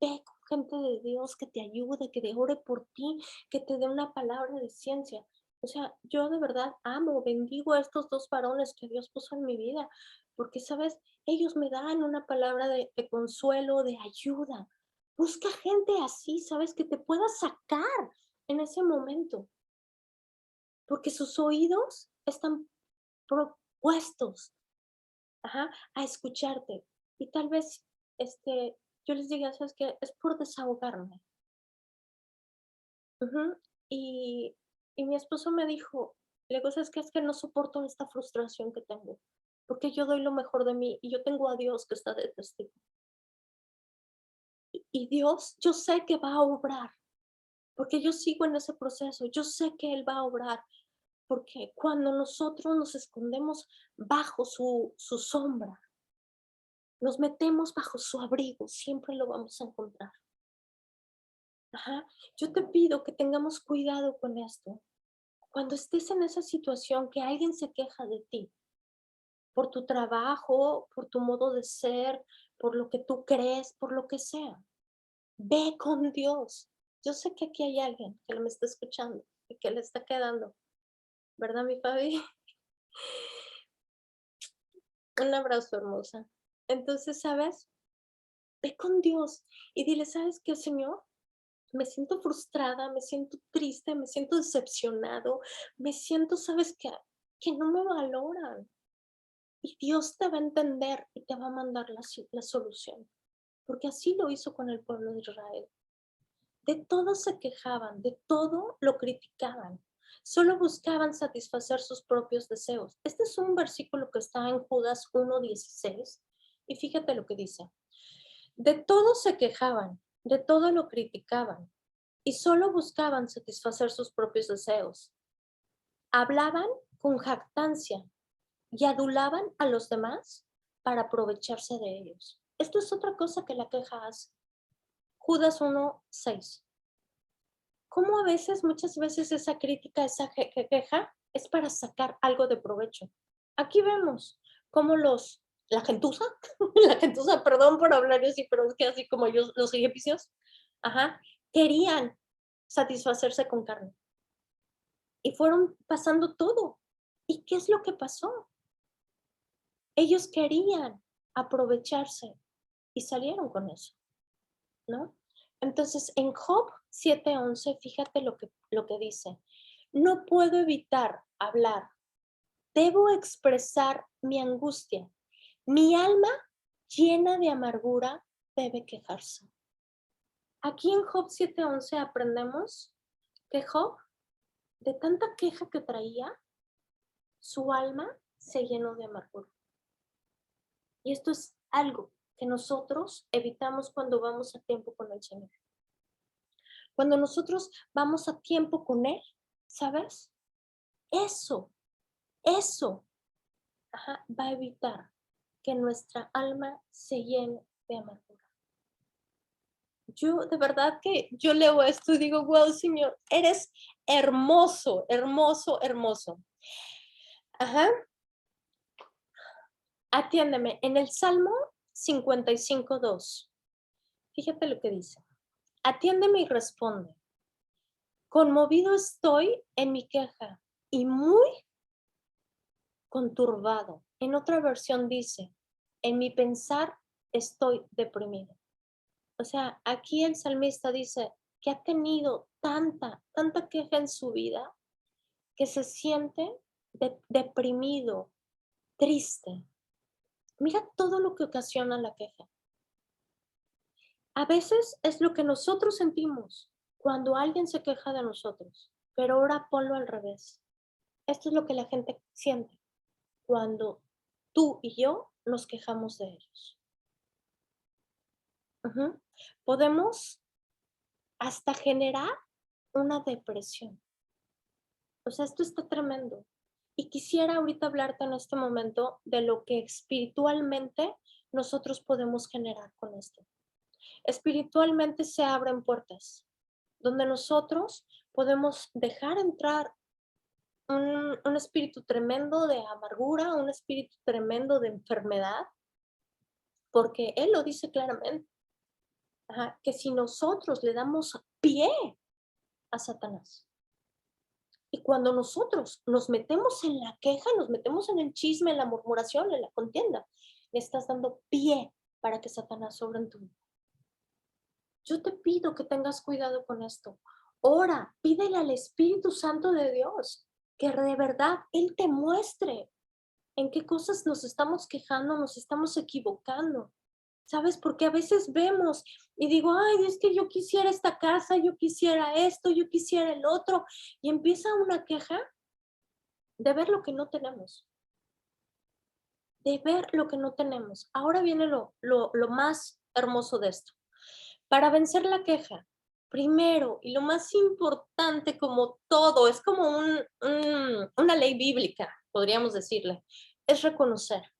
ve con gente de Dios que te ayude, que te ore por ti, que te dé una palabra de ciencia. O sea, yo de verdad amo, bendigo a estos dos varones que Dios puso en mi vida, porque, ¿sabes? Ellos me dan una palabra de consuelo, de ayuda. Busca gente así, ¿sabes? Que te pueda sacar en ese momento, porque sus oídos están propuestos, ajá, a escucharte. Y tal vez, yo les diga, ¿sabes qué? Es por desahogarme. Ujú. Y, y mi esposo me dijo, le digo, ¿sabes qué? Es que no soporto esta frustración que tengo, porque yo doy lo mejor de mí y yo tengo a Dios que está de testigo. Y Dios, yo sé que va a obrar, porque yo sigo en ese proceso, yo sé que Él va a obrar, porque cuando nosotros nos escondemos bajo su sombra, nos metemos bajo su abrigo, siempre lo vamos a encontrar. Ajá. Yo te pido que tengamos cuidado con esto. Cuando estés en esa situación que alguien se queja de ti, por tu trabajo, por tu modo de ser, por lo que tú crees, por lo que sea, ve con Dios. Yo sé que aquí hay alguien que me está escuchando y que le está quedando, ¿verdad, mi Fabi? Un abrazo, hermosa. Entonces, ¿sabes? Ve con Dios y dile, ¿sabes qué, Señor? Me siento frustrada, me siento triste, me siento decepcionado, me siento, ¿sabes qué? Que no me valoran. Y Dios te va a entender y te va a mandar la solución, porque así lo hizo con el pueblo de Israel. De todo se quejaban, de todo lo criticaban, solo buscaban satisfacer sus propios deseos. Este es un versículo que está en Judas 1:16 y fíjate lo que dice. De todo se quejaban, de todo lo criticaban y solo buscaban satisfacer sus propios deseos. Hablaban con jactancia y adulaban a los demás para aprovecharse de ellos. Esto es otra cosa que la queja hace. Judas 1:6. ¿Cómo a veces, muchas veces esa crítica, esa queja es para sacar algo de provecho? Aquí vemos cómo la gentuza, la gentuza, perdón por hablar así, pero es que así como ellos, los egipcios, ajá, querían satisfacerse con carne y fueron pasando todo. ¿Y qué es lo que pasó? Ellos querían aprovecharse y salieron con eso, ¿no? Entonces, en Job 7:11, fíjate lo que dice. No puedo evitar hablar, debo expresar mi angustia. Mi alma llena de amargura debe quejarse. Aquí en Job 7:11 aprendemos que Job, de tanta queja que traía, su alma se llenó de amargura. Y esto es algo que nosotros evitamos cuando vamos a tiempo con el Señor. Cuando nosotros vamos a tiempo con Él, ¿sabes? Eso, eso, ajá, va a evitar que nuestra alma se llene de amargura. Yo de verdad que yo leo esto y digo, wow, Señor, eres hermoso, hermoso, hermoso. Ajá, atiéndeme. En el Salmo 55:2, fíjate lo que dice. Atiéndeme y responde. Conmovido estoy en mi queja y muy conturbado. En otra versión dice, en mi pensar estoy deprimido. O sea, aquí el salmista dice que ha tenido tanta queja en su vida que se siente deprimido, triste. Mira todo lo que ocasiona la queja. A veces es lo que nosotros sentimos cuando alguien se queja de nosotros, pero ahora ponlo al revés. Esto es lo que la gente siente cuando tú y yo nos quejamos de ellos. Ujú. Podemos hasta generar una depresión. O sea, esto está tremendo. Y quisiera ahorita hablarte en este momento de lo que espiritualmente nosotros podemos generar con esto. Espiritualmente se abren puertas donde nosotros podemos dejar entrar un espíritu tremendo de amargura, un espíritu tremendo de enfermedad, porque Él lo dice claramente, que si nosotros le damos pie a Satanás, y cuando nosotros nos metemos en la queja, nos metemos en el chisme, en la murmuración, en la contienda, le estás dando pie para que Satanás sobre en tu vida. Yo te pido que tengas cuidado con esto. Ora, pídele al Espíritu Santo de Dios que de verdad Él te muestre en qué cosas nos estamos quejando, nos estamos equivocando. ¿Sabes? Porque a veces vemos y digo, ay, es que yo quisiera esta casa, yo quisiera esto, yo quisiera el otro. Y empieza una queja de ver lo que no tenemos. De ver lo que no tenemos. Ahora viene lo más hermoso de esto. Para vencer la queja, primero y lo más importante como todo, es como una ley bíblica, podríamos decirle, es reconocer.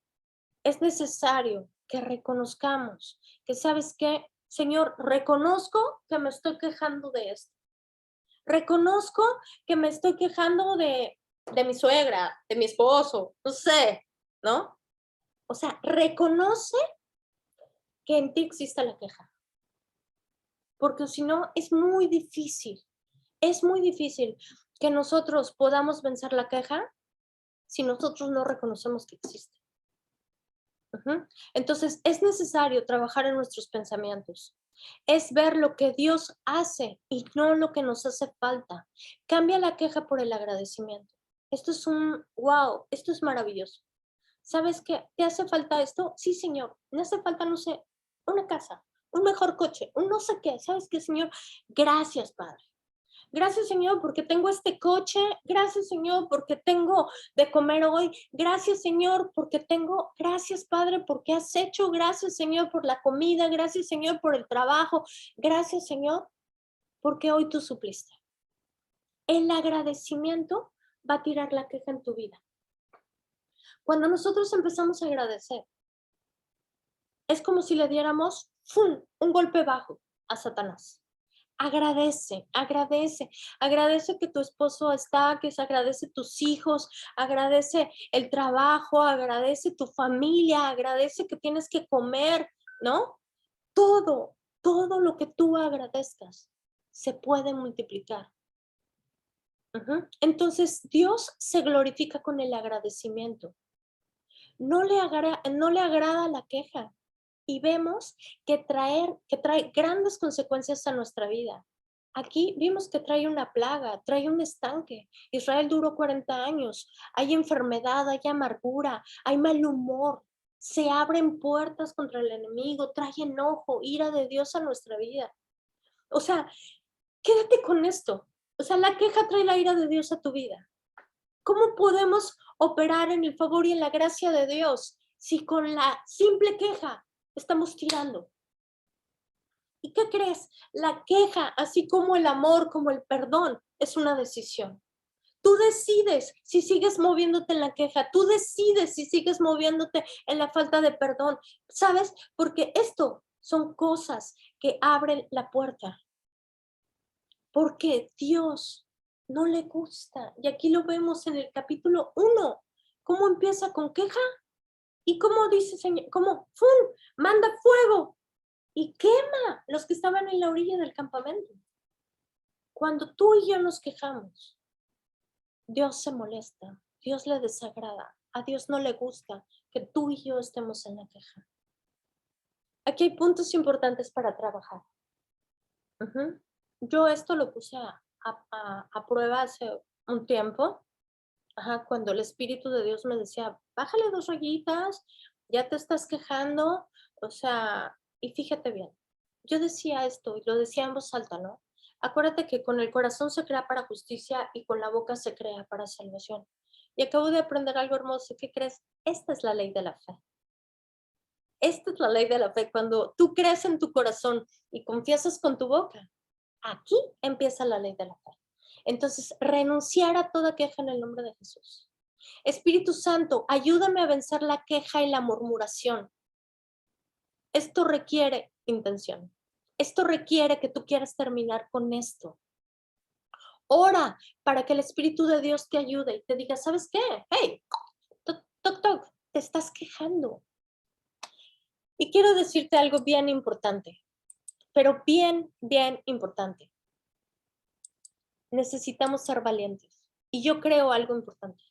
Es necesario que reconozcamos que, ¿sabes qué? Señor, reconozco que me estoy quejando de esto. Reconozco que me estoy quejando de mi suegra, de mi esposo, no sé, ¿no? O sea, reconoce que en ti existe la queja. Porque si no, es muy difícil que nosotros podamos vencer la queja si nosotros no reconocemos que existe. Entonces, es necesario trabajar en nuestros pensamientos. Es ver lo que Dios hace y no lo que nos hace falta. Cambia la queja por el agradecimiento. Esto es wow, esto es maravilloso. ¿Sabes qué? ¿Te hace falta esto? Sí, Señor. Me hace falta, no sé, una casa, un mejor coche, un no sé qué. ¿Sabes qué, Señor? Gracias, Padre. Gracias, Señor, porque tengo este coche. Gracias, Señor, porque tengo de comer hoy. Gracias, Señor, porque tengo. Gracias, Padre, porque has hecho. Gracias, Señor, por la comida. Gracias, Señor, por el trabajo. Gracias, Señor, porque hoy tú supliste. El agradecimiento va a tirar la queja en tu vida. Cuando nosotros empezamos a agradecer, es como si le diéramos un golpe bajo a Satanás. Agradece, agradece, agradece que tu esposo está, que se agradece tus hijos, agradece el trabajo, agradece tu familia, agradece que tienes que comer, ¿no? Todo lo que tú agradezcas se puede multiplicar. Entonces, Dios se glorifica con el agradecimiento. No le agrada la queja. Y vemos que trae grandes consecuencias a nuestra vida. Aquí vimos que trae una plaga, trae un estanque. Israel duró 40 años. Hay enfermedad, hay amargura, hay mal humor. Se abren puertas contra el enemigo, trae enojo, ira de Dios a nuestra vida. O sea, quédate con esto. O sea, la queja trae la ira de Dios a tu vida. ¿Cómo podemos operar en el favor y en la gracia de Dios si con la simple queja estamos tirando? ¿Y qué crees? La queja, así como el amor, como el perdón, es una decisión. Tú decides si sigues moviéndote en la queja, tú decides si sigues moviéndote en la falta de perdón, ¿sabes? Porque esto son cosas que abren la puerta. Porque Dios no le gusta. Y aquí lo vemos en el capítulo 1. ¿Cómo empieza con queja? ¿Y cómo dice Señor? ¿Cómo? ¡Fum! Manda fuego y quema los que estaban en la orilla del campamento. Cuando tú y yo nos quejamos, Dios se molesta, Dios le desagrada, a Dios no le gusta que tú y yo estemos en la queja. Aquí hay puntos importantes para trabajar. Yo esto lo puse a prueba hace un tiempo, cuando el Espíritu de Dios me decía, bájale 2 rayitas, ya te estás quejando, o sea, y fíjate bien, yo decía esto y lo decía en voz alta, ¿no? Acuérdate que con el corazón se crea para justicia y con la boca se crea para salvación. Y acabo de aprender algo hermoso, ¿qué crees? Esta es la ley de la fe. Esta es la ley de la fe. Cuando tú crees en tu corazón y confiesas con tu boca, aquí empieza la ley de la fe. Entonces, renunciar a toda queja en el nombre de Jesús. Espíritu Santo, ayúdame a vencer la queja y la murmuración. Esto requiere intención. Esto requiere que tú quieras terminar con esto. Ora para que el Espíritu de Dios te ayude y te diga, ¿sabes qué? Hey, toc, toc, toc, te estás quejando. Y quiero decirte algo bien importante, pero bien, bien importante. Necesitamos ser valientes. Y yo creo algo importante.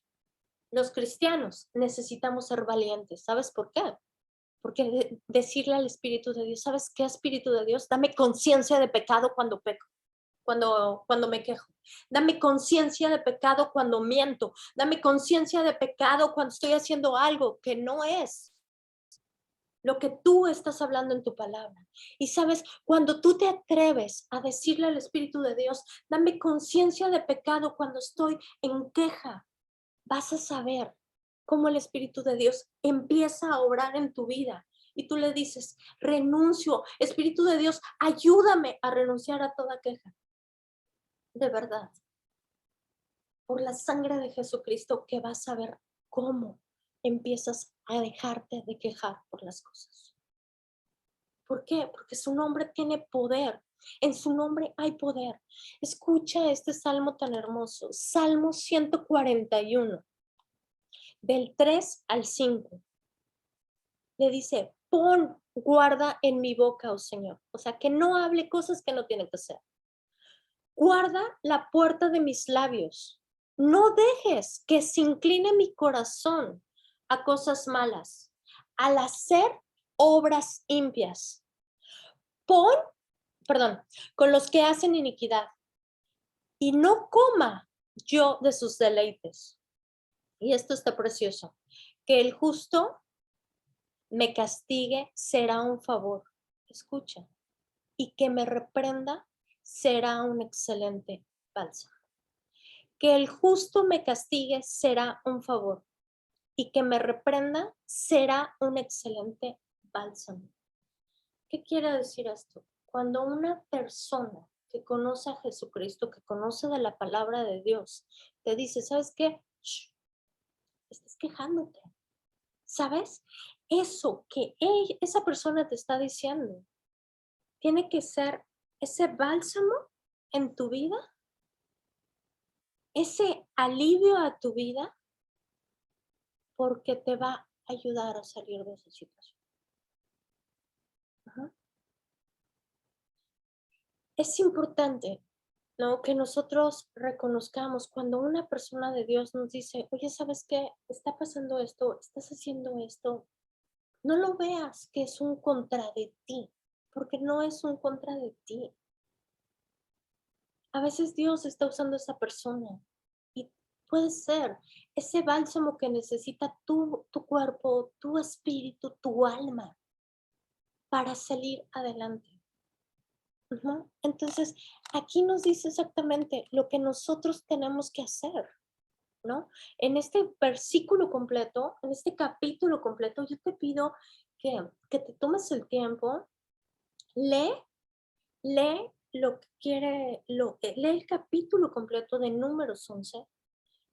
Los cristianos necesitamos ser valientes. ¿Sabes por qué? Porque decirle al Espíritu de Dios, ¿sabes qué, Espíritu de Dios? Dame conciencia de pecado cuando peco, cuando me quejo. Dame conciencia de pecado cuando miento. Dame conciencia de pecado cuando estoy haciendo algo que no es lo que tú estás hablando en tu palabra. Y sabes, cuando tú te atreves a decirle al Espíritu de Dios, dame conciencia de pecado cuando estoy en queja, vas a saber cómo el Espíritu de Dios empieza a obrar en tu vida. Y tú le dices, renuncio, Espíritu de Dios, ayúdame a renunciar a toda queja. De verdad, por la sangre de Jesucristo que vas a ver cómo empiezas a dejarte de quejar por las cosas. ¿Por qué? Porque su nombre tiene poder. En su nombre hay poder. Escucha este salmo tan hermoso, Salmo 141, del 3 al 5. Le dice, pon guarda en mi boca, oh Señor. O sea, que no hable cosas que no tienen que ser. Guarda la puerta de mis labios. No dejes que se incline mi corazón a cosas malas, al hacer obras impias. Con los que hacen iniquidad, y no coma yo de sus deleites. Y esto está precioso. Que el justo me castigue será un favor. Escucha. Y que me reprenda será un excelente bálsamo. Que el justo me castigue será un favor. Y que me reprenda será un excelente bálsamo. ¿Qué quiere decir esto? Cuando una persona que conoce a Jesucristo, que conoce de la palabra de Dios, te dice, ¿sabes qué? Shh, estás quejándote. ¿Sabes? Eso que esa persona te está diciendo tiene que ser ese bálsamo en tu vida, ese alivio a tu vida, porque te va a ayudar a salir de esa situación. Ajá. Es importante, ¿no? Que nosotros reconozcamos cuando una persona de Dios nos dice, oye, ¿sabes qué? Está pasando esto, estás haciendo esto. No lo veas que es un contra de ti, porque no es un contra de ti. A veces Dios está usando a esa persona y puede ser ese bálsamo que necesita tu cuerpo, tu espíritu, tu alma para salir adelante. Ujú. Entonces, aquí nos dice exactamente lo que nosotros tenemos que hacer, ¿no? En este versículo completo, en este capítulo completo, yo te pido que te tomes el tiempo, lee, lee lo que lee el capítulo completo de Números 11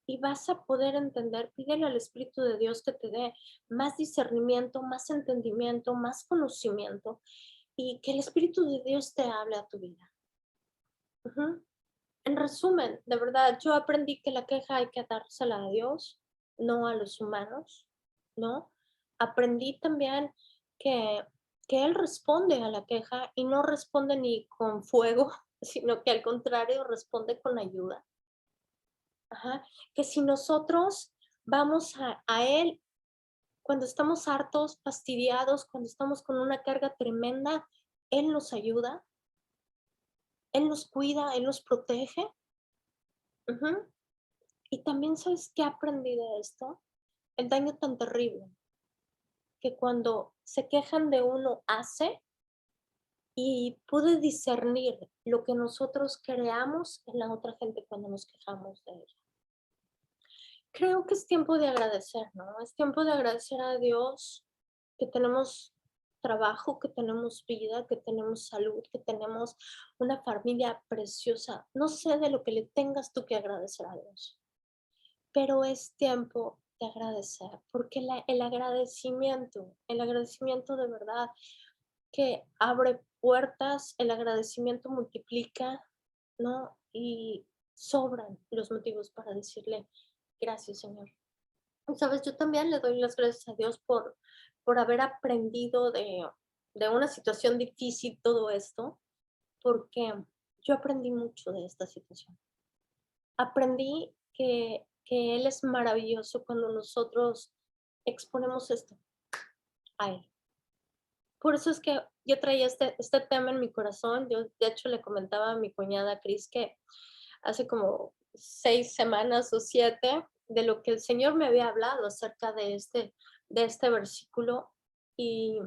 y vas a poder entender, pídele al Espíritu de Dios que te dé más discernimiento, más entendimiento, más conocimiento y que el Espíritu de Dios te hable a tu vida. Ujú. En resumen, de verdad, yo aprendí que la queja hay que dársela a Dios, no a los humanos, ¿no? Aprendí también que, que Él responde a la queja y no responde ni con fuego, sino que al contrario responde con ayuda. Ajá. Que si nosotros vamos a Él cuando estamos hartos, fastidiados, cuando estamos con una carga tremenda, Él nos ayuda, Él nos cuida, Él nos protege. Ujú. Y también, ¿sabes qué aprendí de esto? El daño tan terrible que cuando se quejan de uno hace y pude discernir lo que nosotros creamos en la otra gente cuando nos quejamos de ella. Creo que es tiempo de agradecer, ¿no? Es tiempo de agradecer a Dios que tenemos trabajo, que tenemos vida, que tenemos salud, que tenemos una familia preciosa. No sé de lo que le tengas tú que agradecer a Dios, pero es tiempo de agradecer, porque el agradecimiento de verdad que abre puertas, el agradecimiento multiplica, ¿no? Y sobran los motivos para decirle gracias, Señor. Y, ¿sabes? Yo también le doy las gracias a Dios por haber aprendido de una situación difícil todo esto, porque yo aprendí mucho de esta situación. Aprendí que Él es maravilloso cuando nosotros exponemos esto a Él. Por eso es que yo traía este tema en mi corazón. Yo, de hecho, le comentaba a mi cuñada Cris que hace como 6 semanas o 7 de lo que el Señor me había hablado acerca de este versículo. Y,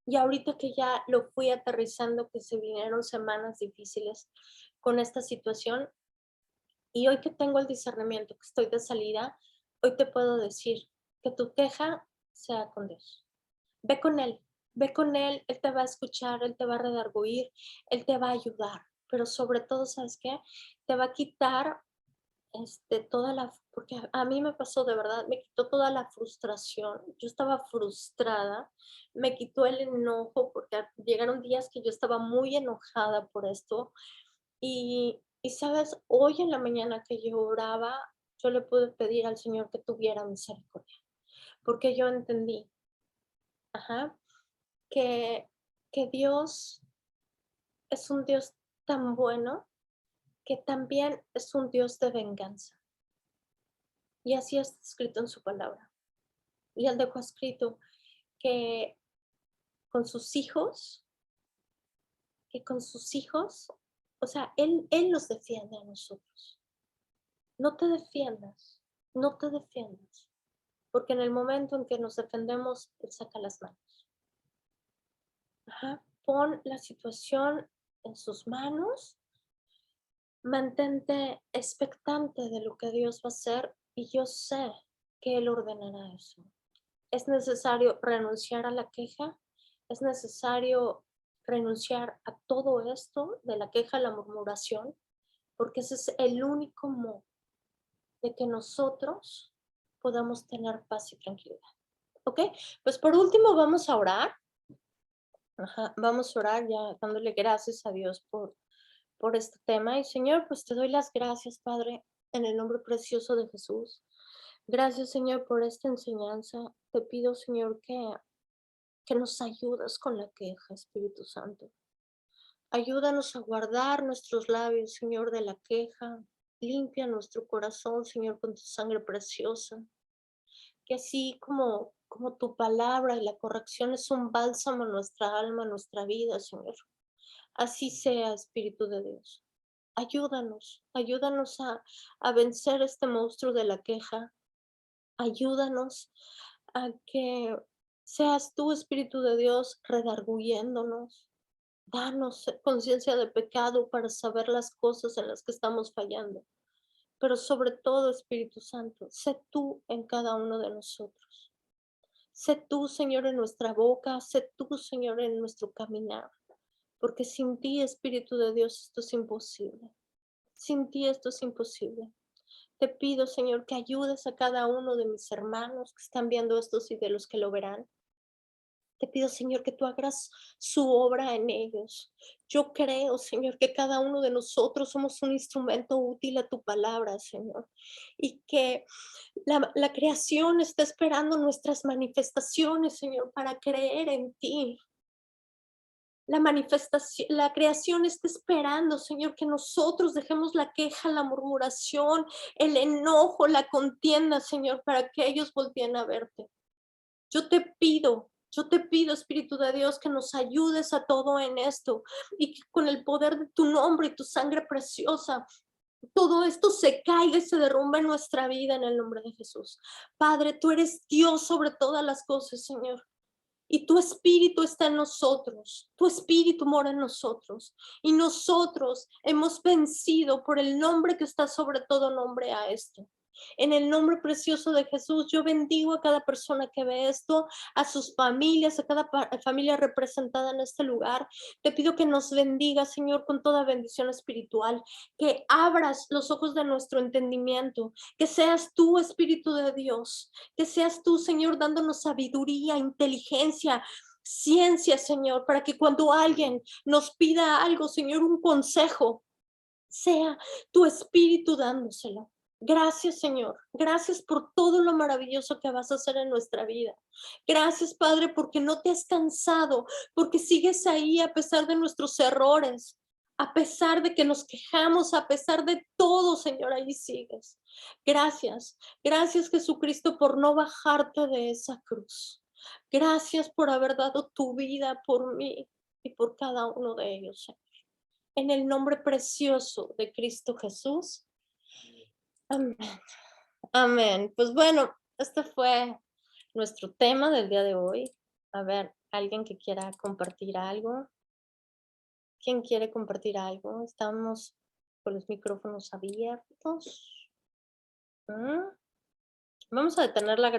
y ahorita que ya lo fui aterrizando, que se vinieron semanas difíciles con esta situación, y hoy que tengo el discernimiento, que estoy de salida, hoy te puedo decir que tu queja sea con Dios. Ve con Él, ve con Él te va a escuchar, Él te va a redarguir, Él te va a ayudar, pero sobre todo, ¿sabes qué? Te va a quitar porque a mí me pasó de verdad, me quitó toda la frustración, yo estaba frustrada, me quitó el enojo, porque llegaron días que yo estaba muy enojada por esto, y sabes, hoy en la mañana que yo oraba, yo le pude pedir al Señor que tuviera misericordia, porque yo entendí, ajá, que, que Dios es un Dios tan bueno que también es un Dios de venganza. Y así está escrito en su palabra. Y Él dejó escrito que con sus hijos, que con sus hijos, o sea, Él nos defiende a nosotros. No te defiendas, no te defiendas, porque en el momento en que nos defendemos, Él saca las manos. Ajá. Pon la situación en sus manos, mantente expectante de lo que Dios va a hacer y yo sé que Él ordenará eso. Es necesario renunciar a la queja, es necesario renunciar a todo esto de la queja, la murmuración, porque ese es el único modo de que nosotros podamos tener paz y tranquilidad. ¿Ok? Pues por último vamos a orar. Ajá, vamos a orar ya dándole gracias a Dios por este tema. Y Señor, pues te doy las gracias, Padre, en el nombre precioso de Jesús. Gracias, Señor, por esta enseñanza. Te pido, Señor, que nos ayudes con la queja, Espíritu Santo. Ayúdanos a guardar nuestros labios, Señor, de la queja. Limpia nuestro corazón, Señor, con tu sangre preciosa. Que así como tu palabra y la corrección es un bálsamo a nuestra alma, a nuestra vida, Señor. Así sea, Espíritu de Dios. Ayúdanos a vencer este monstruo de la queja. Ayúdanos a que seas tú, Espíritu de Dios, redarguyéndonos. Danos conciencia de pecado para saber las cosas en las que estamos fallando. Pero sobre todo, Espíritu Santo, sé tú en cada uno de nosotros. Sé tú, Señor, en nuestra boca, sé tú, Señor, en nuestro caminar. Porque sin ti, Espíritu de Dios, esto es imposible. Sin ti esto es imposible. Te pido, Señor, que ayudes a cada uno de mis hermanos que están viendo esto y de los que lo verán. Te pido, Señor, que tú hagas su obra en ellos. Yo creo, Señor, que cada uno de nosotros somos un instrumento útil a tu palabra, Señor. Y que la creación está esperando nuestras manifestaciones, Señor, para creer en ti. La creación está esperando, Señor, que nosotros dejemos la queja, la murmuración, el enojo, la contienda, Señor, para que ellos volteen a verte. Yo te pido, Espíritu de Dios, que nos ayudes a todo en esto y que con el poder de tu nombre y tu sangre preciosa, todo esto se caiga y se derrumbe en nuestra vida en el nombre de Jesús. Padre, tú eres Dios sobre todas las cosas, Señor. Y tu espíritu está en nosotros, tu espíritu mora en nosotros. Y nosotros hemos vencido por el nombre que está sobre todo nombre a esto. En el nombre precioso de Jesús, yo bendigo a cada persona que ve esto, a sus familias, a cada familia representada en este lugar. Te pido que nos bendiga, Señor, con toda bendición espiritual, que abras los ojos de nuestro entendimiento, que seas tú, Espíritu de Dios, que seas tú, Señor, dándonos sabiduría, inteligencia, ciencia, Señor, para que cuando alguien nos pida algo, Señor, un consejo, sea tu Espíritu dándoselo. Gracias, Señor. Gracias por todo lo maravilloso que vas a hacer en nuestra vida. Gracias, Padre, porque no te has cansado, porque sigues ahí a pesar de nuestros errores, a pesar de que nos quejamos, a pesar de todo, Señor, ahí sigues. Gracias. Gracias, Jesucristo, por no bajarte de esa cruz. Gracias por haber dado tu vida por mí y por cada uno de ellos, Señor. En el nombre precioso de Cristo Jesús. Amén. Amén. Pues bueno, este fue nuestro tema del día de hoy. A ver, alguien que quiera compartir algo. ¿Quién quiere compartir algo? Estamos con los micrófonos abiertos. ¿Mm? Vamos a detener la grabación.